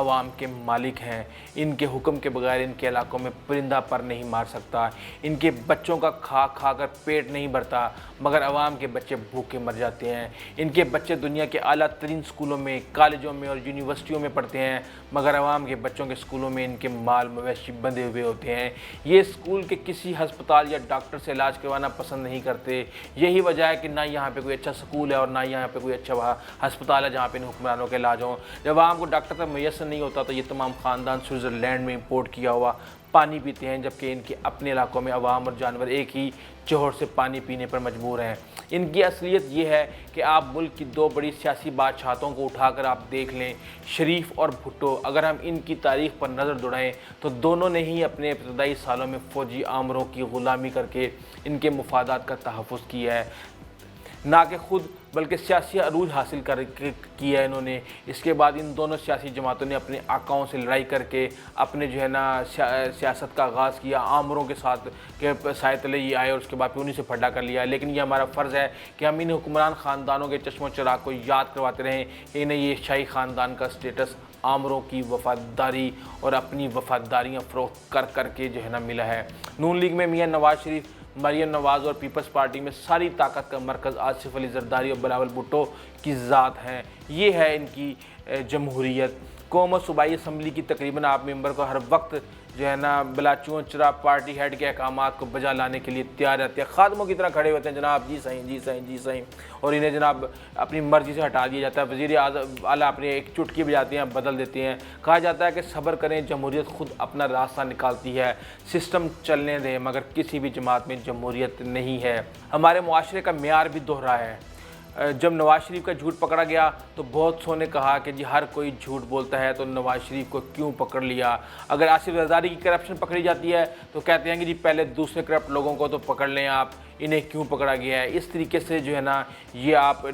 عوام کے مالک ہیں، ان کے حکم کے بغیر ان کے علاقوں میں پرندہ پر نہیں مار سکتا، ان کے بچوں کا کھا کھا کر پیٹ نہیں بھرتا مگر عوام کے بچے بھوکے مر جاتے ہیں، ان کے بچے دنیا کے اعلیٰ ترین سکولوں میں، کالجوں میں اور یونیورسٹیوں میں پڑھتے ہیں مگر عوام کے بچوں کے سکولوں میں ان کے مال مویشی بندھے ہوئے ہوتے ہیں، یہ اسکول کے کسی ہسپتال یا ڈاکٹر سے علاج کروانا پسند نہیں کرتے، یہی وجہ ہے کہ نہ یہاں پہ کوئی اچھا سکول ہے اور نہ یہاں پہ کوئی اچھا ہسپتال ہے جہاں پہ ان حکمرانوں کے علاج ہوں، جب عوام کو ڈاکٹر تک میسر نہیں ہوتا تو یہ تمام خاندان سوئٹزرلینڈ میں امپورٹ کیا ہوا پانی پیتے ہیں، جبکہ ان کے اپنے علاقوں میں عوام اور جانور ایک ہی جوہر سے پانی پینے پر مجبور ہیں۔ ان کی اصلیت یہ ہے کہ آپ ملک کی دو بڑی سیاسی بادشاہتوں کو اٹھا کر آپ دیکھ لیں، شریف اور بھٹو، اگر ہم ان کی تاریخ پر نظر دوڑائیں تو دونوں نے ہی اپنے ابتدائی سالوں میں فوجی آمروں کی غلامی کر کے ان کے مفادات کا تحفظ کیا ہے، نہ کہ خود بلکہ سیاسی عروج حاصل کیا ہے انہوں نے۔ اس کے بعد ان دونوں سیاسی جماعتوں نے اپنے آقاؤں سے لڑائی کر کے اپنے سیاست کا آغاز کیا، آمروں کے ساتھ کہ سائے تلے یہ آئے اور اس کے بعد پھر انہیں سے پھڈا کر لیا، لیکن یہ ہمارا فرض ہے کہ ہم ان حکمران خاندانوں کے چشم و چراغ کو یاد کرواتے رہیں کہ انہیں یہ شاہی خاندان کا سٹیٹس آمروں کی وفاداری اور اپنی وفاداریاں فروخت کر کے ملا ہے۔ نون لیگ میں میاں نواز شریف، مریم نواز اور پیپلز پارٹی میں ساری طاقت کا مرکز آصف علی زرداری اور بلاول بھٹو کی ذات ہیں، یہ ہے ان کی جمہوریت۔ قوم اور صوبائی اسمبلی کی تقریباً آپ ممبر کو ہر وقت بلا چون چرا پارٹی ہیڈ کے احکامات کو بجا لانے کے لیے تیار رہتے ہیں، خادموں کی طرح کھڑے ہوتے ہیں، جناب جی صحیح جی صحیح جی صحیح، اور انہیں جناب اپنی مرضی سے ہٹا دیا جاتا ہے، وزیر اعلیٰ اپنی ایک چٹکی بجاتے ہیں بدل دیتے ہیں۔ کہا جاتا ہے کہ صبر کریں، جمہوریت خود اپنا راستہ نکالتی ہے، سسٹم چلنے دیں، مگر کسی بھی جماعت میں جمہوریت نہیں ہے۔ ہمارے معاشرے کا معیار بھی دوہرا ہے۔ جب نواز شریف کا جھوٹ پکڑا گیا تو بہت سو نے کہا کہ جی ہر کوئی جھوٹ بولتا ہے تو نواز شریف کو کیوں پکڑ لیا، اگر آصف زرداری کی کرپشن پکڑی جاتی ہے تو کہتے ہیں کہ جی پہلے دوسرے کرپٹ لوگوں کو تو پکڑ لیں، آپ انہیں کیوں پکڑا گیا ہے۔ اس طریقے سے یہ آپ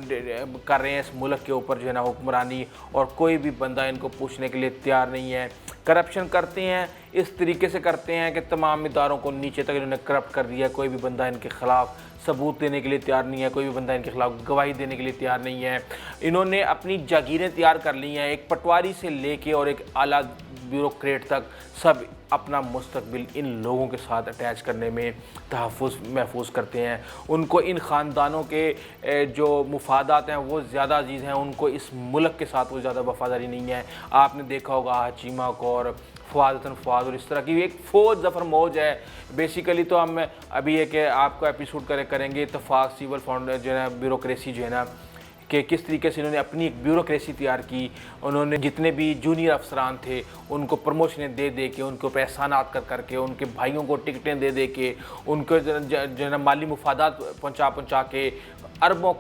کر رہے ہیں اس ملک کے اوپر حکمرانی، اور کوئی بھی بندہ ان کو پوچھنے کے لیے تیار نہیں ہے۔ کرپشن کرتے ہیں، اس طریقے سے کرتے ہیں کہ تمام اداروں کو نیچے تک انہوں نے کرپٹ کر دیا ہے، کوئی بھی بندہ ان کے خلاف ثبوت دینے کے لیے تیار نہیں ہے، کوئی بھی بندہ ان کے خلاف گواہی دینے کے لیے تیار نہیں ہے۔ انہوں نے اپنی جاگیریں تیار کر لی ہیں، ایک پٹواری سے لے کے اور ایک اعلیٰ بیوروکریٹ تک سب اپنا مستقبل ان لوگوں کے ساتھ اٹیچ کرنے میں محفوظ کرتے ہیں۔ ان کو ان خاندانوں کے جو مفادات ہیں وہ زیادہ عزیز ہیں، ان کو اس ملک کے ساتھ وہ زیادہ وفاداری نہیں ہے۔ آپ نے دیکھا ہوگا حچیمہ کور، فواد حسن فواد اور اس طرح کی ایک فوج ظفر موج ہے۔ بیسیکلی تو ہم ابھی یہ کہ آپ کا ایپیسوڈ کریں گے اتفاق سول فاؤنڈ بیوروکریسی کہ کس طریقے سے انہوں نے اپنی ایک بیوروکریسی تیار کی، انہوں نے جتنے بھی جونیئر افسران تھے ان کو پروموشنیں دے کے، ان کو احسانات کر کے، ان کے بھائیوں کو ٹکٹیں دے کے، ان کو مالی مفادات پہنچا کے، اربوں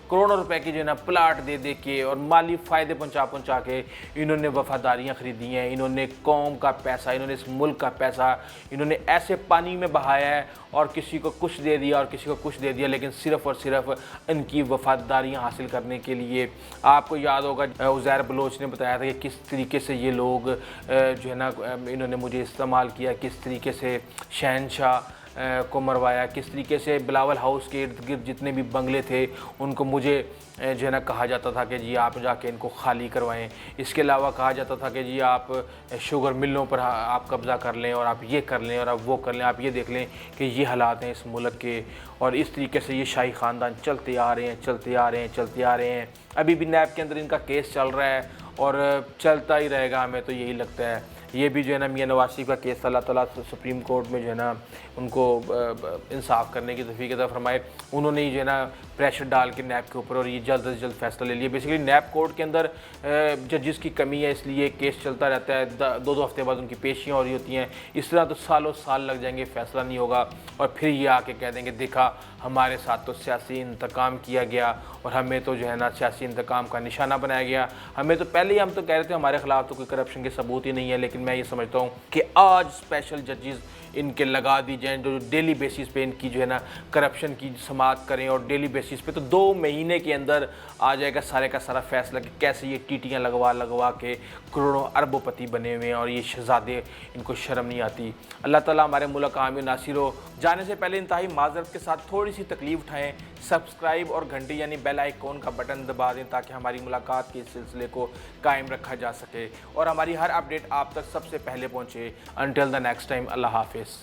کروڑوں روپے کی پلاٹ دے کے اور مالی فائدے پہنچا کے انہوں نے وفاداریاں خریدی ہیں۔ انہوں نے قوم کا پیسہ، انہوں نے اس ملک کا پیسہ انہوں نے ایسے پانی میں بہایا ہے، اور کسی کو کچھ دے دیا اور کسی کو کچھ دے دیا، لیکن صرف اور صرف ان کی وفاداریاں حاصل کرنے کے لیے۔ آپ کو یاد ہوگا عزیر بلوچ نے بتایا تھا کہ کس طریقے سے یہ لوگ انہوں نے مجھے استعمال کیا، کس طریقے سے شہنشاہ کو مروایا، کس طریقے سے بلاول ہاؤس کے ارد گرد جتنے بھی بنگلے تھے ان کو مجھے کہا جاتا تھا کہ جی آپ جا کے ان کو خالی کروائیں۔ اس کے علاوہ کہا جاتا تھا کہ جی آپ شوگر ملوں پر آپ قبضہ کر لیں اور آپ یہ کر لیں اور آپ وہ کر لیں، آپ یہ دیکھ لیں کہ یہ حالات ہیں اس ملک کے، اور اس طریقے سے یہ شاہی خاندان چلتے آ رہے ہیں۔ ابھی بھی نیب کے اندر ان کا کیس چل رہا ہے اور چلتا ہی رہے گا، ہمیں تو یہی لگتا ہے۔ یہ بھی میاں نواز شریف کا کیس اللہ تعالیٰ سپریم کورٹ میں ان کو انصاف کرنے کی توفیق عطا فرمائے۔ انہوں نے ہی پریشر ڈال کے نیب کے اوپر اور یہ جلد از جلد فیصلہ لے لیا۔ بیسیکلی نیب کورٹ کے اندر ججز کی کمی ہے، اس لیے کیس چلتا رہتا ہے، دو ہفتے بعد ان کی پیشیاں ہو رہی ہوتی ہیں، اس طرح تو سالوں سال لگ جائیں گے، فیصلہ نہیں ہوگا، اور پھر یہ آ کے کہہ دیں گے دیکھا ہمارے ساتھ تو سیاسی انتقام کیا گیا اور ہمیں تو سیاسی انتقام کا نشانہ بنایا گیا۔ ہمیں تو پہلے ہی ہم تو کہہ رہے تھے ہمارے خلاف تو کوئی کرپشن کے ثبوت ہی نہیں ہے، لیکن میں یہ سمجھتا ہوں کہ آج اسپیشل ججز ان کے لگا دی جائیں۔ ہیں جو ڈیلی بیسس پہ ان کی جو ہے نا کرپشن کی سماعت کریں اور ڈیلی بیسس پہ، تو 2 مہینے کے اندر آ جائے گا سارے کا سارا فیصلہ کہ کیسے یہ ٹیٹیاں لگوا کے کروڑوں اربوں پتی بنے ہوئے ہیں اور یہ شہزادے، ان کو شرم نہیں آتی۔ اللہ تعالیٰ ہمارے ملک عامی ناصر ہو۔ جانے سے پہلے انتہائی معذرت کے ساتھ تھوڑی سی تکلیف اٹھائیں، سبسکرائب اور گھنٹی یعنی بیل آئیکن کا بٹن دبا دیں تاکہ ہماری ملاقات کے سلسلے کو قائم رکھا جا سکے اور ہماری ہر اپڈیٹ آپ تک سب سے پہلے پہنچے۔ انٹل دا نیکسٹ ٹائم، اللہ حافظ۔